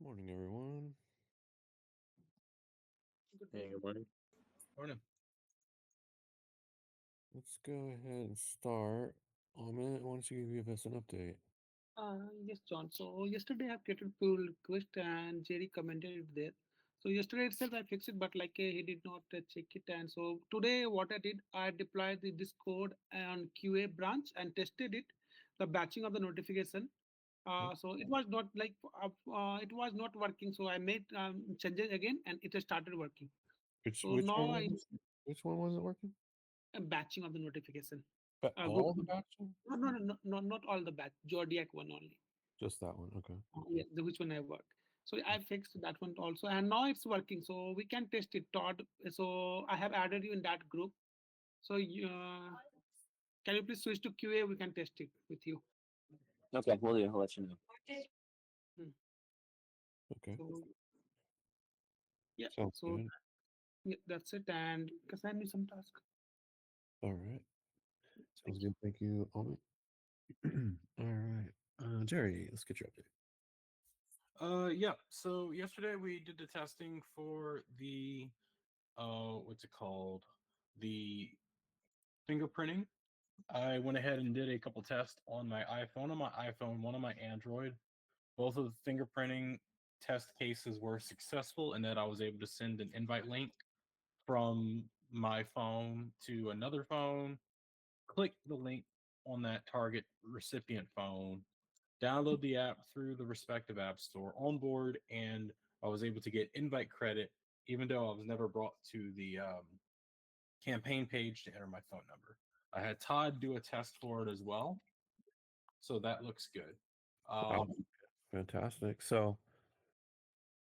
Morning, everyone. Good Hey, morning. good morning. Morning. Let's go ahead and start. Amit, why don't you give us an update? Yes, John. So yesterday I created pull request and Jerry commented it there. So yesterday itself I fixed it, but he did not check it. And so today what I did, I deployed this code on QA branch and tested it, the batching of the notification. Okay. So it was not it was not working. So I made changes again and it has started working. Which So which one now was I it? Which one wasn't working? batching of the notification. But Group, all the batching? not all the batch, Zodiac one only. Just that one. Okay. Yeah, which one I work. So I fixed that one also, and now it's working. So we can test it, Todd. So I have added you in that group. So can you please switch to QA? We can test it with you. Okay, we'll do. I'll let you know. Hmm. Okay. So yeah, Sounds so good. yeah, that's it. And assign me some task. All right. Thank Sounds good. Thank you, Amit. All right. Jerry, let's get your update. Yeah. So yesterday we did the testing for the what's it called? The fingerprinting. I went ahead and did a couple tests on my iPhone, one on my Android. Both of the fingerprinting test cases were successful and that I was able to send an invite link from my phone to another phone, click the link on that target recipient phone, download the app through the respective app store, on board, and I was able to get invite credit, even though I was never brought to the campaign page to enter my phone number. I had Todd do a test for it as well, so that looks good. Wow. Um, Fantastic. So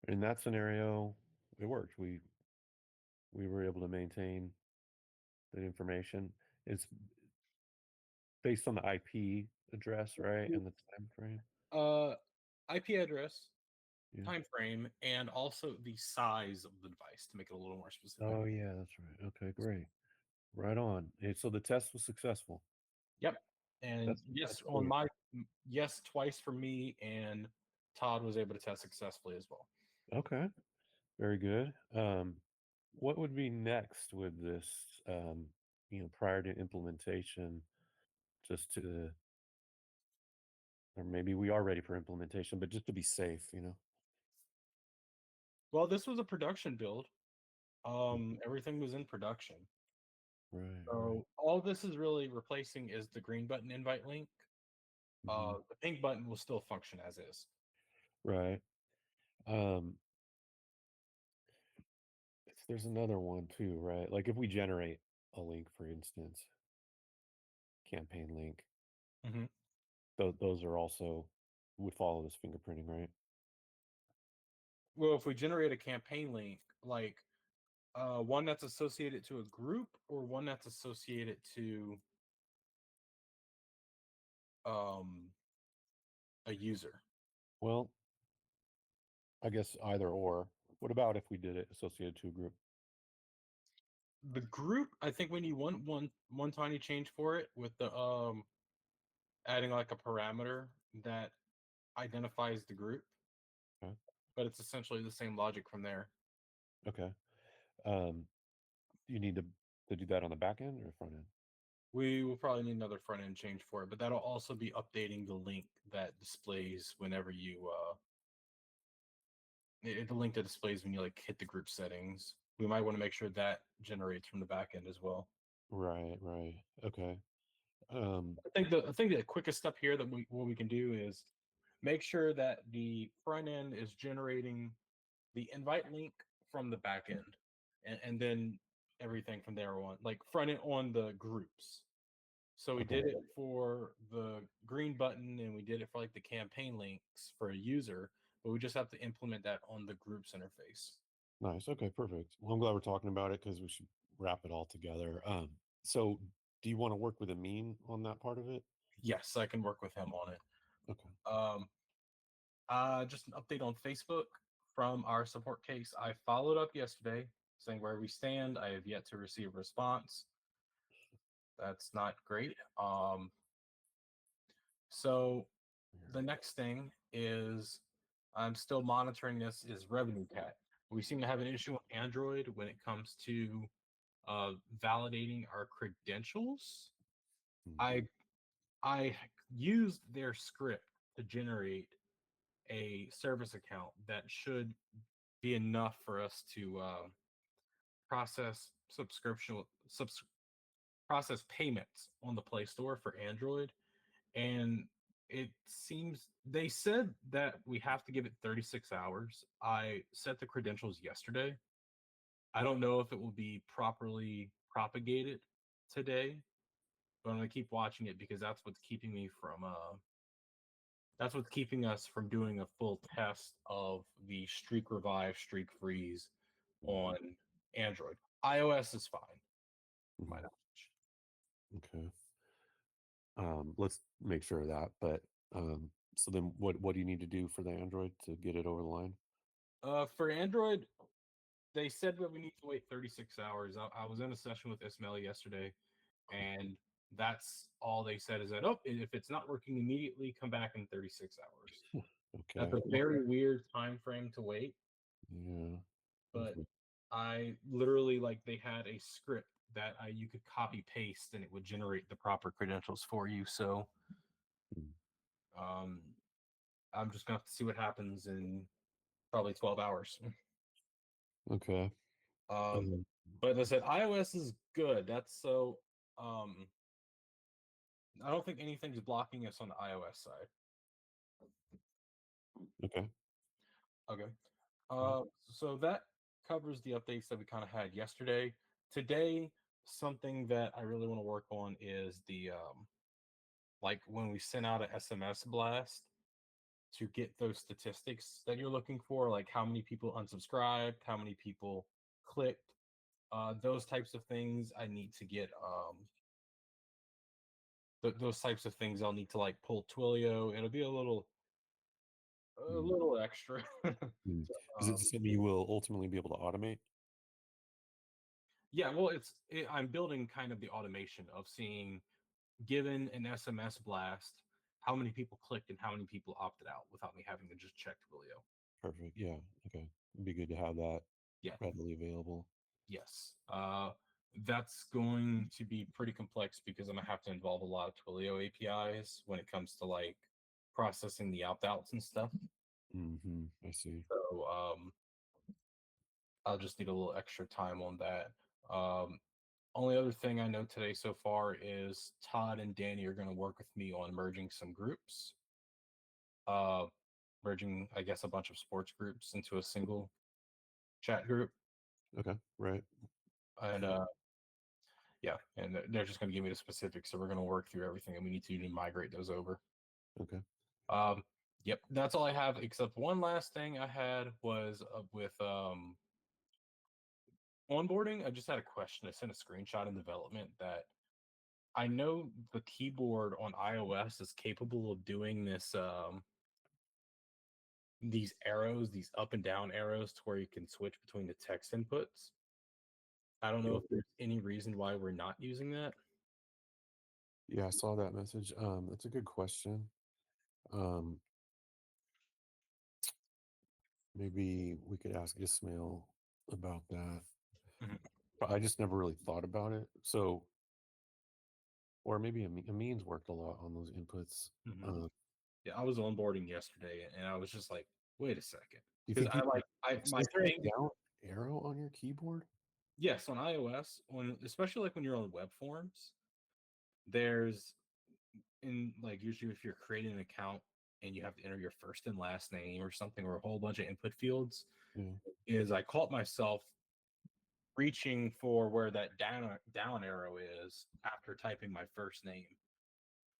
in that scenario, it worked. We were able to maintain the information. It's based on the IP address, right? And the time frame. uh, IP address, Yeah. time frame, and also the size of the device to make it a little more specific. Oh yeah, that's right. Okay, great. Right on. So the test was successful. Yep. And That's yes, cool. yes, twice for me, and Todd was able to test successfully as well. Okay, very good. What would be next with this? Prior to implementation, just to, or maybe we are ready for implementation, but just to be safe. Well, this was a production build. Mm. Everything was in production. Right, right. So all this is really replacing is the green button invite link. Hmm. The pink button will still function as is. Right. Um, there's another one too, right? Like if we generate a link, for instance, campaign link, Hmm. those are also would follow this fingerprinting, right? Well, if we generate a campaign link, like one that's associated to a group or one that's associated to um, a user. Well, I guess either or. What about if we did it associated to a group? The group, I think we need one tiny change for it with the adding like a parameter that identifies the group, Okay. but it's essentially the same logic from there. Okay. Um, you need to do that on the back end or front end? We will probably need another front end change for it, but that'll also be updating the link that displays whenever you the link that displays when you like hit the group settings. We might want to make sure that generates from the back end as well. Right, right. Okay. Um, I think the quickest step here that we can do is make sure that the front end is generating the invite link from the back end, and then everything from there on, like front end on the groups. So we okay. did it for the green button and we did it for like the campaign links for a user, but we just have to implement that on the groups interface. Nice. Okay, perfect. Well, I'm glad we're talking about it because we should wrap it all together. So do you want to work with Amin on that part of it? Yes, I can work with him on it. Okay. Um, just an update on Facebook from our support case. I followed up yesterday saying where we stand. I have yet to receive a response. That's not great. So the next thing is I'm still monitoring this is RevenueCat. We seem to have an issue on Android when it comes to validating our credentials. Mm. I used their script to generate a service account that should be enough for us to process process payments on the Play Store for Android. And it seems they said that we have to give it 36 hours. I set the credentials yesterday. I don't know if it will be properly propagated today, but I'm gonna keep watching it because that's what's keeping us from doing a full test of the streak revive, streak freeze on Android. iOS is fine, to my Mhm. knowledge. Okay. Let's make sure of that. But so then, what do you need to do for the Android to get it over the line? For Android, they said that we need to wait 36 hours. I was in a session with Ismail yesterday, and that's all they said is that, oh, if it's not working immediately, come back in 36 hours. That's Okay. a very weird time frame to wait, Yeah. but Okay. I literally like they had a script that you could copy paste and it would generate the proper credentials for you. So Mm. um, I'm just gonna have to see what happens in probably 12 hours. Okay. Um, Um, but as I said, iOS is good. That's so. Um, I don't think anything's blocking us on the iOS side. okay. Okay. Mm. So that covers the updates that we kind of had yesterday. Today, something that I really want to work on is the like when we send out an SMS blast to get those statistics that you're looking for, like how many people unsubscribed, how many people clicked, those types of things. I need to get those types of things. I'll need to like pull Twilio. It'll be a Mm. little extra. Mm. Is it um, something you will ultimately be able to automate? yeah, well, I'm building kind of the automation of seeing, given an SMS blast, how many people clicked and how many people opted out without me having to just check Twilio. Perfect. Yeah. Okay. It'd be good to have that Yeah. readily available. Yes. That's going to be pretty complex because I'm gonna have to involve a lot of Twilio APIs when it comes to like processing the opt-outs and stuff. I see. So I'll just need a little extra time on that. Only other thing I know today so far is Todd and Danny are going to work with me on merging some groups. Uh, Merging, I guess, a bunch of sports groups into a single chat group, Okay. Right. and yeah, and they're just going to give me the specifics. So we're going to work through everything that we need to do to migrate those over. Okay. Um, yep, that's all I have. Except one last thing I had was with onboarding. I just had a question. I sent a screenshot in development that I know the keyboard on iOS is capable of doing this. These arrows, these up and down arrows, to where you can switch between the text inputs. I don't know Yeah. if there's any reason why we're not using that. Yeah. I saw that message. That's a good question. Um, Maybe we could ask Ismail about that. Mhm, But I just never really thought about it. So, or maybe Amin's worked a lot on those inputs. mhm. Uh, Yeah, I was onboarding yesterday, and I was just like, "Wait a second," do you because think you can? I my Is there a thing. down arrow on your keyboard? Yes, on iOS, when especially like when you're on web forms, there's in like usually if you're creating an account and you have to enter your first and last name or something or a whole bunch of input fields, Yeah. is I caught myself reaching for where that down arrow is after typing my first name.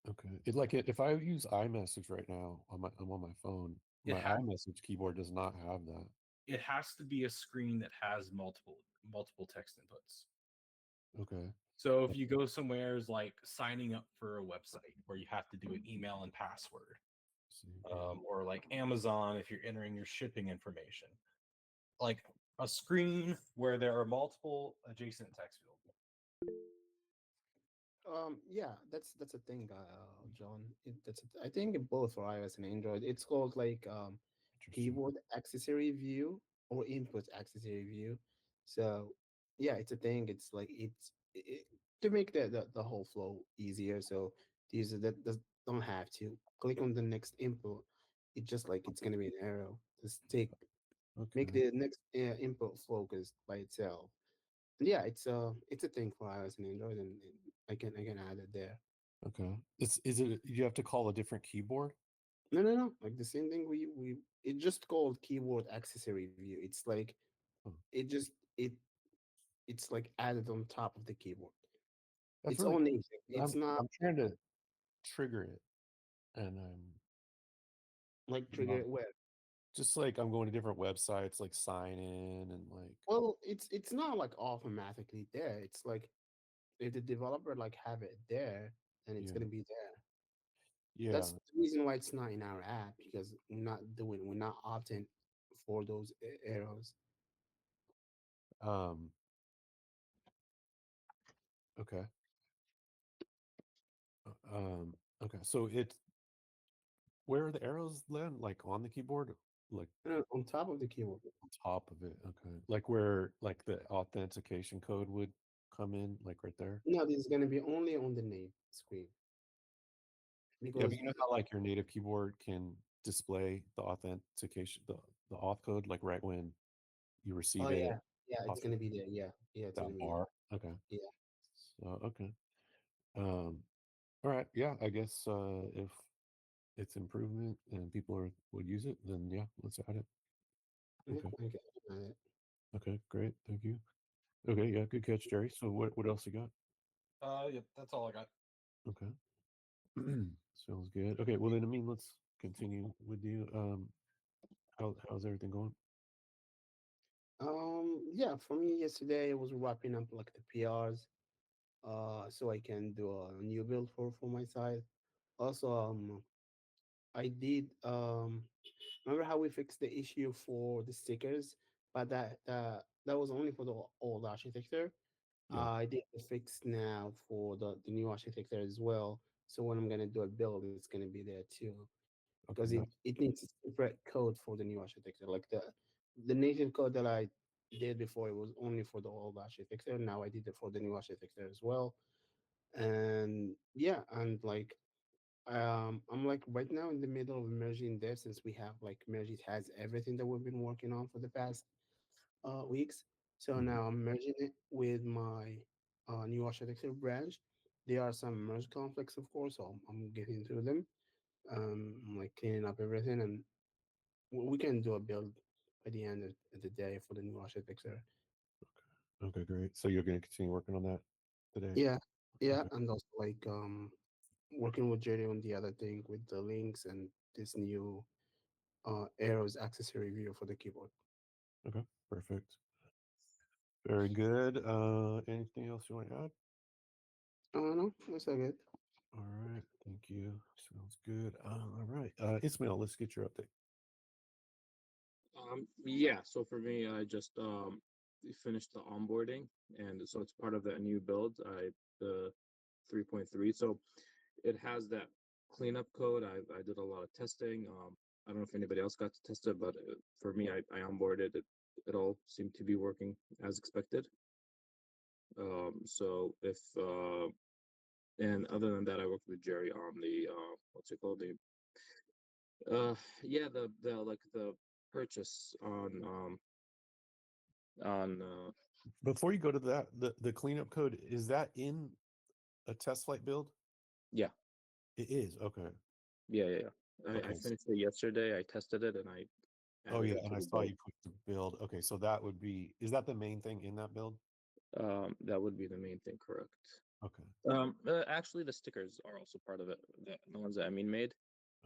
Okay. If I use iMessage right now I'm on my phone, It my has iMessage keyboard does not have that. it has to be a screen that has multiple text inputs. Okay. So if you go somewhere is like signing up for a website where you have to do an email and password, See. or like Amazon if you're entering your shipping information, like a screen where there are multiple adjacent text fields. Yeah, that's a thing, John. I think both for iOS and Android. It's called like Interesting. keyboard accessory view or input accessory view. So yeah, it's a thing. It's like to make the whole flow easier. So the user don't have to click on the next input. It's just like it's gonna be an arrow. Just make Okay. the next input focused by itself. And yeah, it's a thing for iOS and Android, and I can add it there. Okay. Is it you have to call a different keyboard? No. Like the same thing we it just called keyboard accessory view. It's like Oh, it just it's like added on top of the keyboard. that's It's really all cool. native. It's I'm not I'm trying to trigger it, and like I'm trigger not, it where. just like I'm going to different websites, like sign in and like Well, it's not like automatically there. It's like if the developer like have it there, then it's yeah, gonna be there. yeah. That's the reason why it's not in our app because we're not opting for those arrows. Um. Okay. Okay. So it's where are the arrows then? Like on the keyboard, like On top of the keyboard. on top of it. Okay. Like where like the authentication code would come in, like right there. No, this is gonna be only on the name screen Yeah, but because you know how like your native keyboard can display the authentication, the auth code, like right when you oh receive it, yeah, it's pops gonna be there. Yeah, it's that gonna be bar. Okay. yeah. So okay. Um. All right. Yeah. I guess if it's improvement and people would use it, then yeah, let's add it. Yeah, Okay. okay. Okay. Great. Thank you. Okay. Yeah. Good catch, Jerry. So what else you got? Yep, that's all I got. Okay. Sounds good. Okay. Well then, I mean, let's continue with you. How's everything going? Yeah, for me yesterday I was wrapping up like the PRs, so I can do a new build for my side. Also, I did remember how we fixed the issue for the stickers, but that was only for the old architecture. Yeah. I did the fix now for the new architecture as well. So when I'm gonna do a build, it's gonna be there too, because Okay. Nice. it needs a separate code for the new architecture. Like the native code that I did before, it was only for the old architecture. Now I did it for the new architecture as well. And yeah, and like I'm like right now in the middle of merging this since we have like Mergit has everything that we've been working on for the past weeks. So Mhm. now I'm merging it with my new architecture branch. There are some merge conflicts, of course, so I'm getting through them. I'm like cleaning up everything, and we can do a build by the end of the day for the new architecture. Okay. Great. So you're going to continue working on that today? Yeah, yeah, Okay. and also like working with Jerry on the other thing with the links and this new arrows accessory view for the keyboard. Okay. Perfect. Very good. Anything else you want to add? No, that's all good. All right. Thank you. Sounds good. All right. Ismail, let's get your update. Yeah, so for me, I just finished the onboarding, and so it's part of that new build. The 3.3. So it has that cleanup code. I did a lot of testing. I don't know if anybody else got to test it, but for me, I onboarded it. It all seemed to be working as expected. So if and other than that, I worked with Jerry on the what's it called, the yeah, the like the purchase on Before you go to that, the cleanup code, is that in a test flight build? yeah. It is. Okay. I Okay. finished it yesterday. I tested it and I Oh added yeah, it and to I the saw build. you put the build. Okay, so that would be, is that the main thing in that build? That would be the main thing, correct? Okay. Actually, the stickers are also part of it. The ones that Amin made.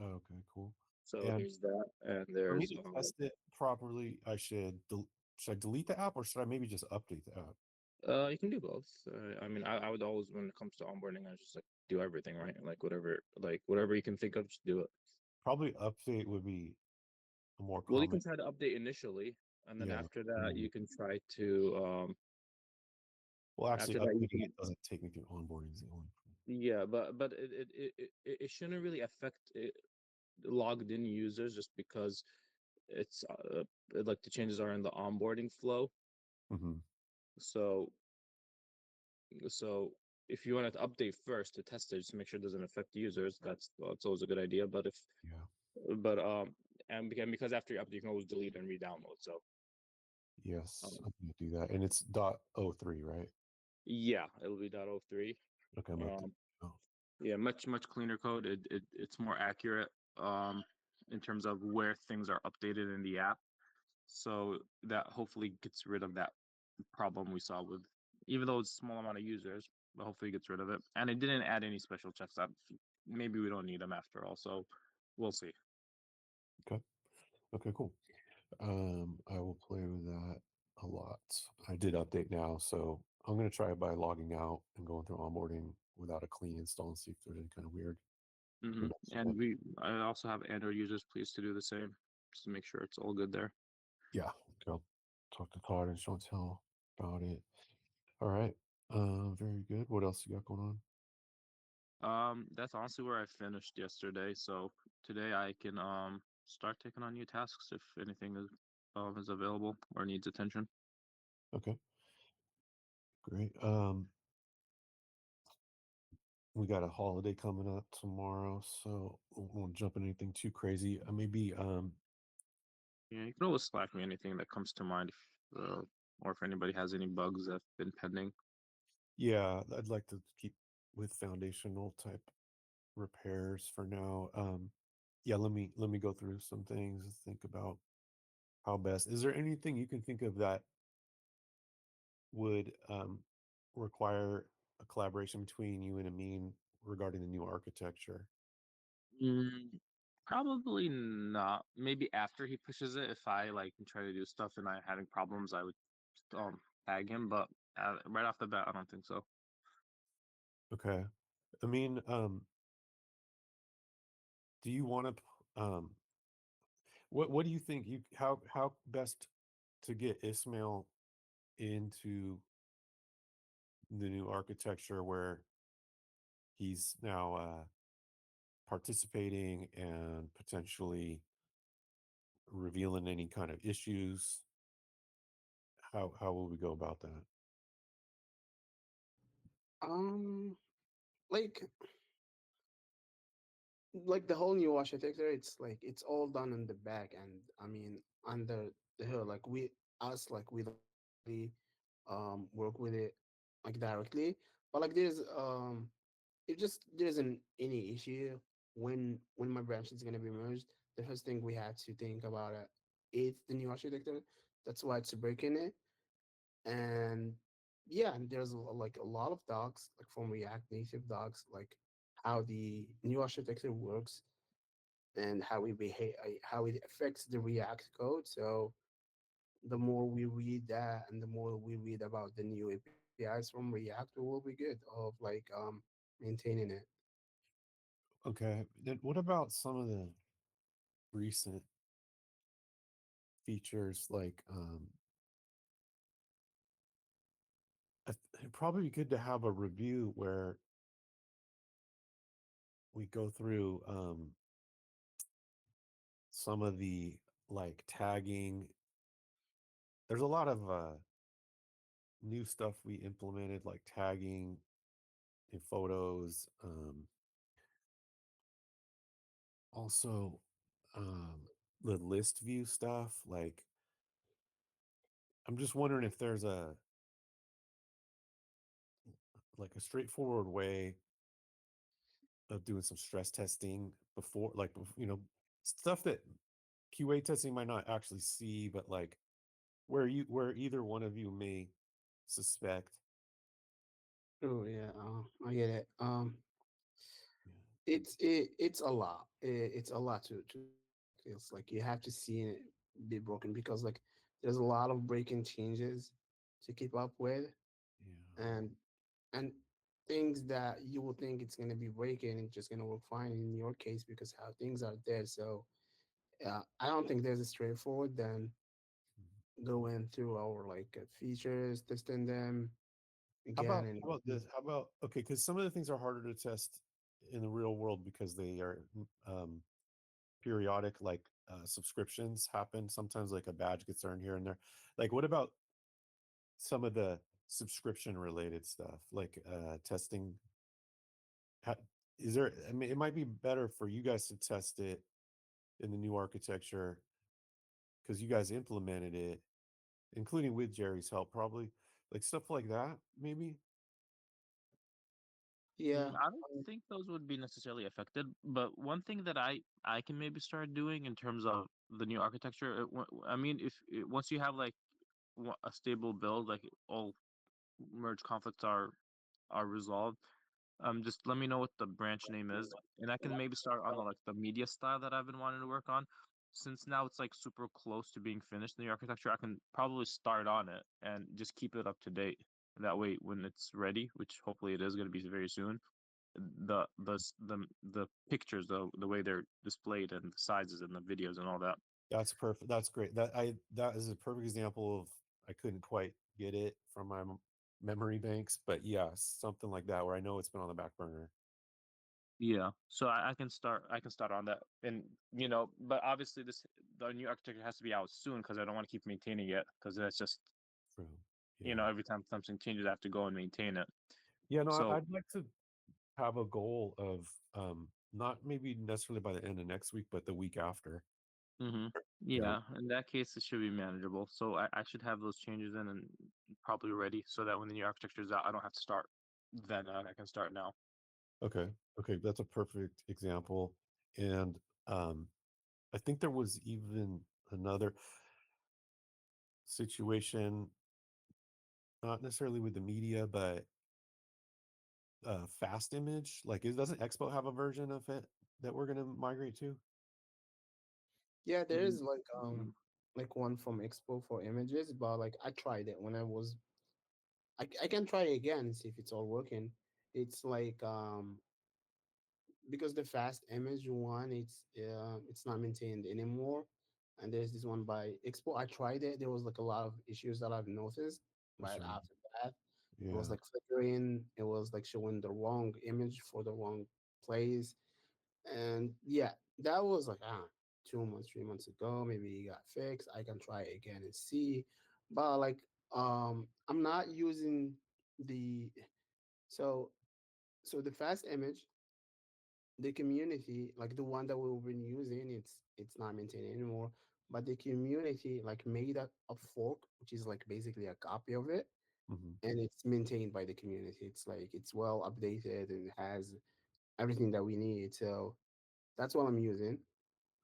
Okay, cool. So And there's that, and for me there's to test it properly, should I delete the app or should I maybe just update the app? you can do both. I mean, I would always, when it comes to onboarding, I just like do everything, right? Like whatever you can think of, just do it. Probably update would be a more Well, you common. can try to update initially, and then Yeah. after And that, then, you can try to well, actually, after that you updating can it doesn't take me through onboarding is the only. yeah, but it shouldn't really affect logged in users just because it's like the changes are in the onboarding flow. Hmm. So so if you want to update first to test it, just to make sure it doesn't affect users, that's always a good idea. But if Yeah. but because after you update, you can always delete and re-download. So Yes, um, I'm gonna do that. And it's .03, right? yeah, it'll be .03. Okay, I'm updating. Um, Oh, yeah, much cleaner code. It's more accurate in terms of where things are updated in the app. So that hopefully gets rid of that problem we saw with, even though it's a small amount of users, but hopefully it gets rid of it. And it didn't add any special checks that maybe we don't need them after all. So we'll see. okay. Okay, cool. I will play with that a lot. I did update now, so I'm gonna try it by logging out and going through onboarding without a clean install and see if there's any kind of weird. And I also have Android users please to do the same, just to make sure it's all good there. Yeah, okay, I'll talk to Todd and Chantel about it. All right. Very good. What else you got going on? That's honestly where I finished yesterday. So today I can start taking on new tasks if anything is available or needs attention. Okay, great. We got a holiday coming up tomorrow, so I won't jump in anything too crazy. Maybe Yeah, you can always Slack me anything that comes to mind, or if anybody has any bugs that've been pending. yeah, I'd like to keep with foundational type repairs for now. Yeah, let me go through some things and think about how best. Is there anything you can think of that would require a collaboration between you and Amin regarding the new architecture? Mm, Probably not. Maybe after he pushes it, if I like try to do stuff and I'm having problems, I would um tag him. But right off the bat, I don't think so. Okay. I mean, do you want to what do you think you how best to get Ismail into the new architecture where he's now participating and potentially revealing any kind of issues? How will we go about that? Um, like the whole new architecture, it's like it's all done in the back end. I mean, under the hood, like we don't really work with it like directly, but like if just there isn't any issue when my branch is gonna be merged, the first thing we have to think about it is the new architecture. That's why it's breaking it. And yeah, and there's like a lot of docs like from React Native docs, like how the new architecture works and how we behave, how it affects the React code. So the more we read that and the more we read about the new APIs from React, we will be good of like maintaining it. Okay. Then what about some of the recent features like it'd probably be good to have a review where we go through some of the like tagging. There's a lot of new stuff we implemented like tagging in photos. Also um the list view stuff. Like I'm just wondering if there's a straightforward way of doing some stress testing before stuff that QA testing might not actually see, but like where either one of you may suspect. Oh yeah, I get it. Yeah. It's a lot. It's a lot to it's like you have to see it be broken because like there's a lot of breaking changes to keep up with, Yeah. and and things that you will think it's gonna be breaking and just gonna work fine in your case because how things are there. So I don't think there's a straightforward then Mhm. going through our like features, testing them How again about and how about this? How about okay? Because some of the things are harder to test in the real world because they are periodic like subscriptions happen. Sometimes like a badge gets earned here and there. Like, what about some of the subscription related stuff, like testing? How, is there? I mean, it might be better for you guys to test it in the new architecture because you guys implemented it, including with Jerry's help, probably like stuff like that, maybe. Yeah. I don't think those would be necessarily affected, but one thing that I can maybe start doing in terms of the new architecture, I mean, once you have like a stable build, like all merge conflicts are resolved, just let me know what the branch name is, and I can maybe start on the like the media style that I've been wanting to work on. Since now it's like super close to being finished in the architecture, I can probably start on it and just keep it up to date. That way, when it's ready, which hopefully it is going to be very soon, the pictures, the way they're displayed and the sizes and the videos and all that. That's perfect. That's great. That is a perfect example of I couldn't quite get it from my memory banks, but yes, something like that where I know it's been on the back burner. Yeah, so I can start on that, and but obviously the new architecture has to be out soon because I don't want to keep maintaining it because that's just True. Yeah. every time something changes I have to go and maintain it. Yeah. No, So I'd like to have a goal of not maybe necessarily by the end of next week, but the week after. hmm You know. yeah, in that case it should be manageable. So I should have those changes in and probably ready so that when the new architecture is out, I don't have to start. Then I can start now. Okay. Okay. That's a perfect example. And um, I think there was even another situation, not necessarily with the media, but fast image. Like, doesn't Expo have a version of it that we're going to migrate to? Yeah, there Mm, is mm, like one from Expo for images, but like I tried it when I was I can try it again and see if it's all working. It's like because the fast image one it's not maintained anymore, and there's this one by Expo. I tried it. There was like a lot of issues that I've noticed That's right right. after that. It was Yeah. like flickering. It was like showing the wrong image for the wrong place. And yeah, that was like 2 months, 3 months ago. Maybe it got fixed. I can try it again and see. But like I'm not using the so so the fast image, the community, like the one that we've been using, it's not maintained anymore. But the community like made a fork, which is like basically a copy of it, Hmm. and it's maintained by the community. It's like it's well updated and has everything that we need. So that's what I'm using.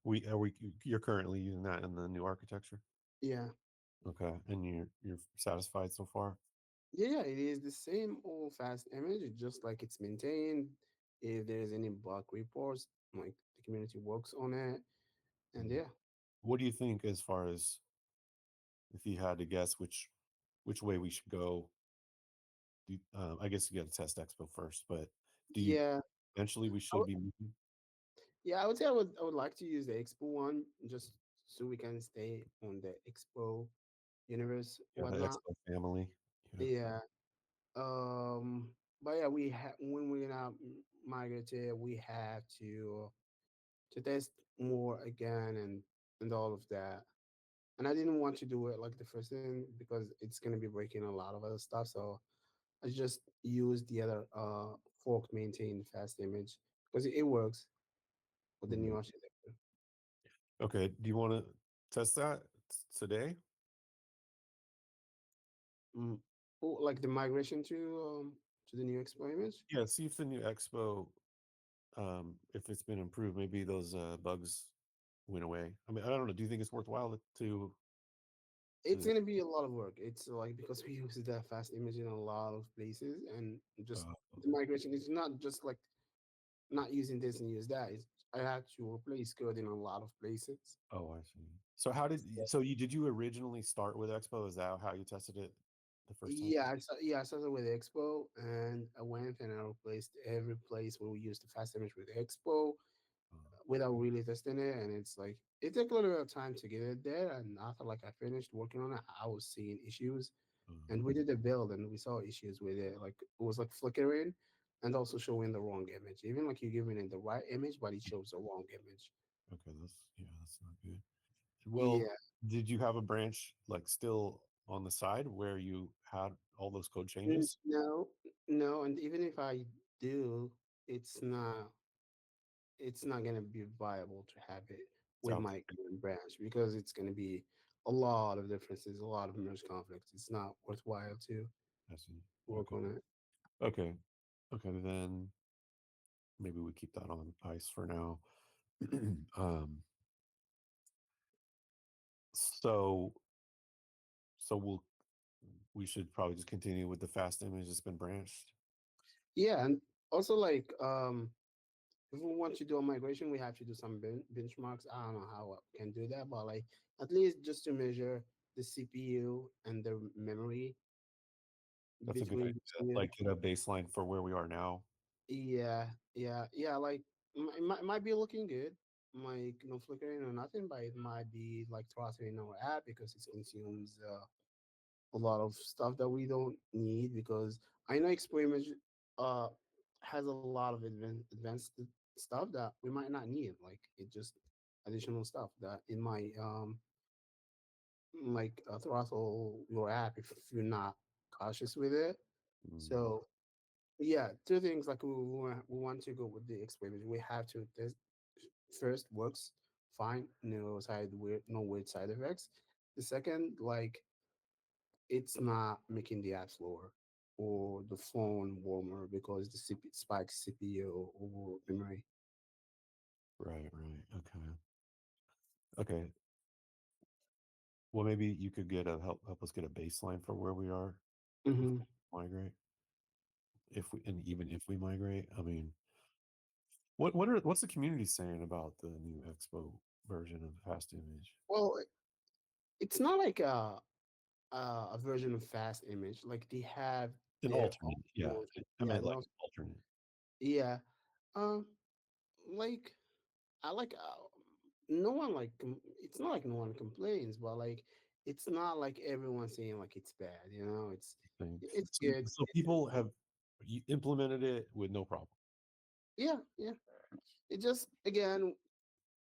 You're currently using that in the new architecture. Yeah. Okay. And you're satisfied so far? Yeah, it is the same old fast image, it's just like it's maintained. If there's any bug reports, like the community works on it. And Mhm. yeah. What do you think as far as if you had to guess which way we should go? I guess you got to test Expo first, but do you Yeah. eventually we I should would, be moving? yeah, I would say I would like to use the Expo one just so we can stay on the Expo universe, Yeah, the whatnot. Expo family. Yeah. Yeah. But yeah, we have when we're gonna migrate it, we have to test more again and all of that. And I didn't want to do it like the first thing because it's gonna be breaking a lot of other stuff. So I just used the other fork maintained fast image because it works with the new Mhm. architecture. Okay. Do you want to test that today? Mm. Oh, like the migration to the new Expo image. Yeah. See if the new Expo, if it's been improved, maybe those bugs went away. I mean, I don't know. Do you think it's worthwhile It's to gonna be a lot of work. It's like because we use that fast image in a lot of places, and just uh, the migration is not just like not using this and use that. It's I had to replace code in a lot of places. oh, I see. So did you originally start with Expo? Is that how you tested it the first time? Yeah, I started with Expo, and I went and I replaced every place where we used the fast image with Expo Uh, without really testing it. And it's like it took a little bit of time to get it there. And after like I finished working on it, I was seeing issues, uh, and we did a build and we saw issues with it. Like it was like flickering and also showing the wrong image. Even like you're giving it the right image, but it shows the wrong image. Okay, that's not good. Well, Yeah. did you have a branch like still on the side where you had all those code changes? No, no, and even if I do, it's not it's not gonna be viable to have it It's with out my current branch because it's gonna be a lot of differences, a lot of merge conflicts. It's not worthwhile to there. I see. work Okay. on it. Okay. Okay. Then maybe we keep that on ice for now. um, so we should probably just continue with the fast image that's been branched. Yeah, and also like if we want to do a migration, we have to do some benchmarks. I don't know how I can do that, but like at least just to measure the CPU and the memory That's a good between the idea. two. Like get a baseline for where we are now. Yeah, yeah. Like it might be looking good, like no flickering or nothing, but it might be like throttling our app because it consumes a lot of stuff that we don't need. Because I know Expo Image uh has a lot of advanced stuff that we might not need. Like it just additional stuff that it might like throttle your app if you're not cautious with it. Mm, So yeah, two things like we want to go with the experiment. We have to test first works fine, no weird side effects. The second, like it's not making the app slower or the phone warmer because the spikes CPU or memory. right. Right. Okay. Okay. Well, maybe you could get a help us get a baseline for where we are Hmm. before we migrate. If we and even if we migrate, I mean, what's the community saying about the new Expo version of Fast Image? Well, it's not like a version of fast image. Like they have An their alternate, own yeah. version. I Yeah, meant like alternate. yeah. Um, like I like no one like it's not like no one complains, but like it's not like everyone saying like it's bad. Thing. It's So, good. so people have implemented it with no problem. Yeah, yeah. It just again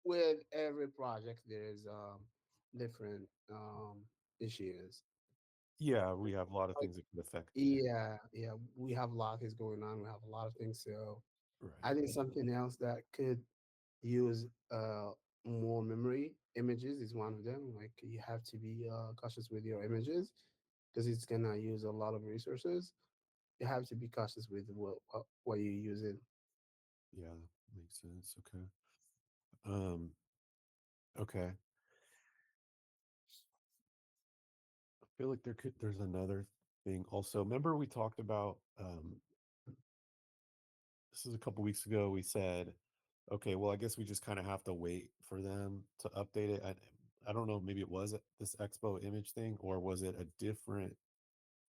with every project there's different issues. Yeah, we have a lot of Like things that could affect it. yeah, we have a lot of things going on. We have a lot of things. So Right. I think something else that could use more memory images is one of them. Like you have to be cautious with your images because it's gonna use a lot of resources. You have to be cautious with what you use it. Yeah, makes sense. Okay. Um, okay. I feel like there's another thing also. Remember we talked about this is a couple weeks ago. We said, okay, well, I guess we just kind of have to wait for them to update it. I don't know, maybe it was this Expo image thing, or was it a different,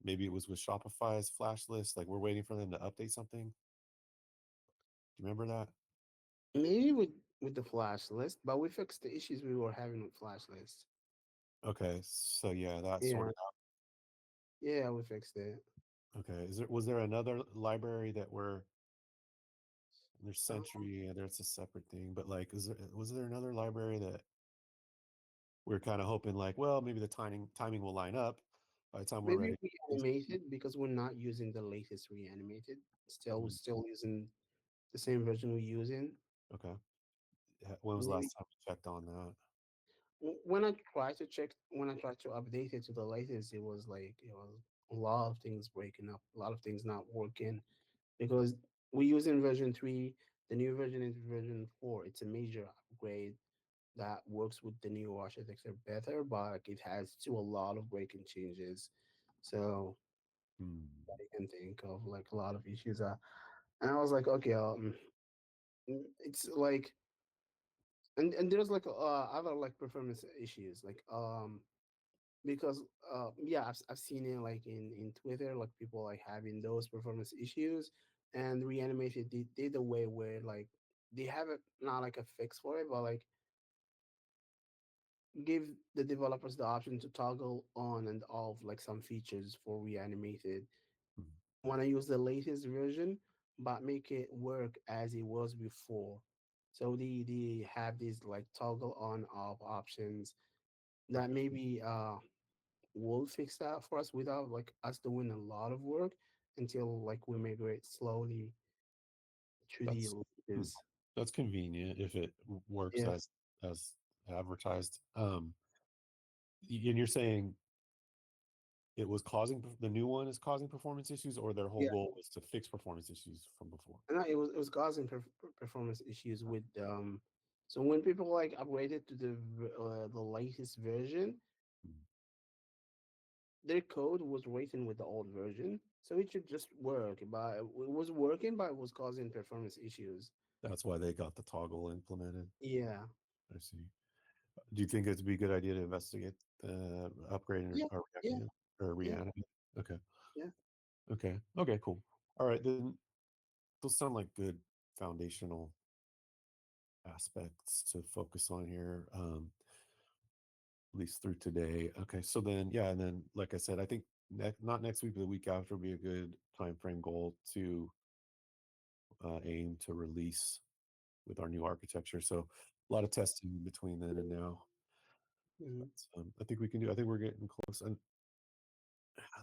maybe it was with Shopify's flash list. Like we're waiting for them to update something. Do you remember that? Maybe with the flash list, but we fixed the issues we were having with flash list. Okay, so yeah, that Yeah, sorted yeah, we fixed it. out. Okay, was there another library that were there's Um, Sentry, there's a separate thing, but like, was there another library that we're kind of hoping like, well, maybe the timing will line up by the time we're Maybe ready. reanimated because we're not using the latest reanimated. Still, we're Mm, still using the same version we're using. okay. When was the Maybe last time we checked on that? when I tried to update it to the latest, it was a lot of things breaking up, a lot of things not working because we're using version 3. The new version is version 4. It's a major upgrade that works with the new architecture better, but it has still a lot of breaking changes. So Hmm. I can think of like a lot of issues. And I was like, okay, it's like, and there's like other like performance issues, like because yeah, I've seen it like in Twitter, like people like having those performance issues, and Reanimated did a way where like they have it not like a fix for it, but like give the developers the option to toggle on and off like some features for Reanimated. Hmm. Want to use the latest version, but make it work as it was before. So they have these like toggle on off options that maybe will fix that for us without like us doing a lot of work until like we migrate slowly to the That's hmm, latest. that's convenient if it works Yeah. as advertised. And you're saying it was causing the new one is causing performance issues, or their whole Yeah. goal was to fix performance issues from before? And it was causing performance issues with so when people like upgraded to the latest version, Mm. their code was written with the old version, so it should just work. But it was working, but it was causing performance issues. That's why they got the toggle implemented. Yeah, I see. Do you think it'd be a good idea to investigate upgrading yeah, or yeah, reacting it or yeah, reanimating? Okay. yeah. Okay. Okay. Cool. All right. Then those sound like good foundational aspects to focus on here. At least through today. Okay, so then yeah, and then like I said, I think not next week, but the week after would be a good time frame goal to aim to release with our new architecture. So a lot of testing between then and now. Mhm. But, I think we can do. I think we're getting close. And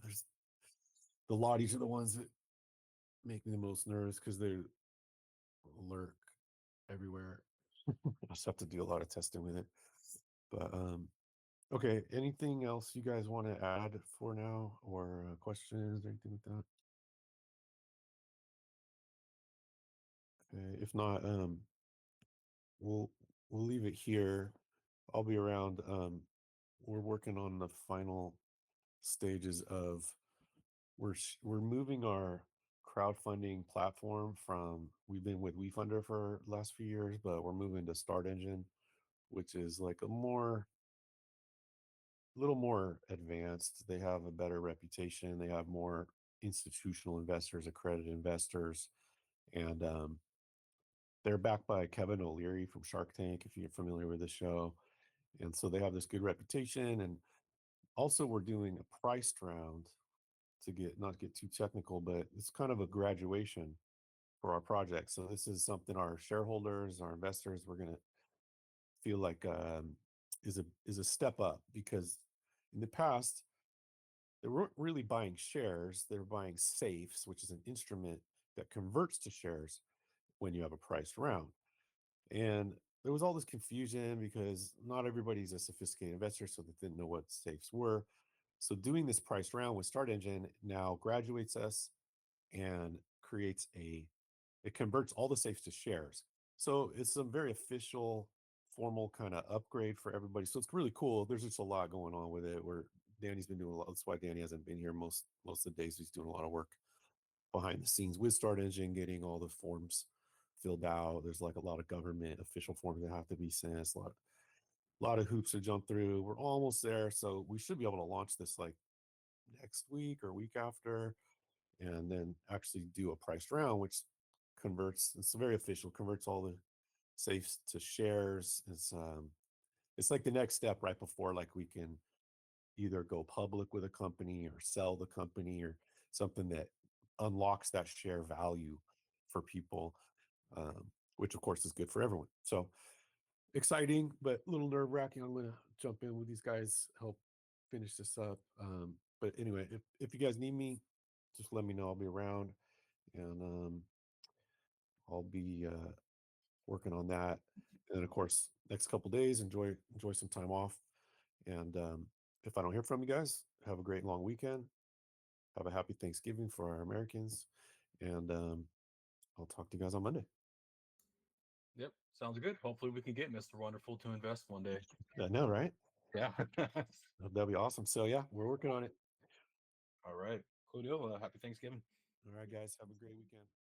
there's the lotties are the ones that make me the most nervous because they lurk everywhere. I just have to do a lot of testing with it. But okay, anything else you guys want to add for now, or questions or anything like that? Okay, if not, we'll we'll leave it here. I'll be around. We're working on the final stages of we're moving our crowdfunding platform from we've been with WeFunder for the last few years, but we're moving to Start Engine, which is like a little more advanced. They have a better reputation. They have more institutional investors, accredited investors, and they're backed by Kevin O'Leary from Shark Tank, if you're familiar with the show. And so they have this good reputation. And also, we're doing a priced round to get not get too technical, but it's kind of a graduation for our project. So this is something our shareholders, our investors, we're going to feel like is a step up because in the past they weren't really buying shares; they're buying safes, which is an instrument that converts to shares when you have a priced round. And there was all this confusion because not everybody's a sophisticated investor, so they didn't know what safes were. So doing this priced round with Start Engine now graduates us and creates it converts all the safes to shares. So it's a very official, formal kind of upgrade for everybody. So it's really cool. There's just a lot going on with it. Where Danny's been doing a lot. That's why Danny hasn't been here most of the days. He's doing a lot of work behind the scenes with Start Engine, getting all the forms filled out. There's like a lot of government official forms that have to be sent. It's a lot of hoops to jump through. We're almost there, so we should be able to launch this like next week or week after, and then actually do a priced round, which converts. It's very official. Converts all the safes to shares. It's like the next step right before like we can either go public with a company or sell the company or something that unlocks that share value for people, which of course is good for everyone. So exciting, but a little nerve wracking. I'm going to jump in with these guys, help finish this up. But anyway, if you guys need me, just let me know. I'll be around, and I'll be working on that. And then, of course, next couple days, enjoy some time off. And if I don't hear from you guys, have a great long weekend. Have a happy Thanksgiving for our Americans, and I'll talk to you guys on Monday. Yep, sounds good. Hopefully, we can get Mr. Wonderful to invest one day. I know, right? Yeah. That'll be awesome. So yeah, we're working on it. All right. Cool deal. Happy Thanksgiving. All right, guys. Have a great weekend.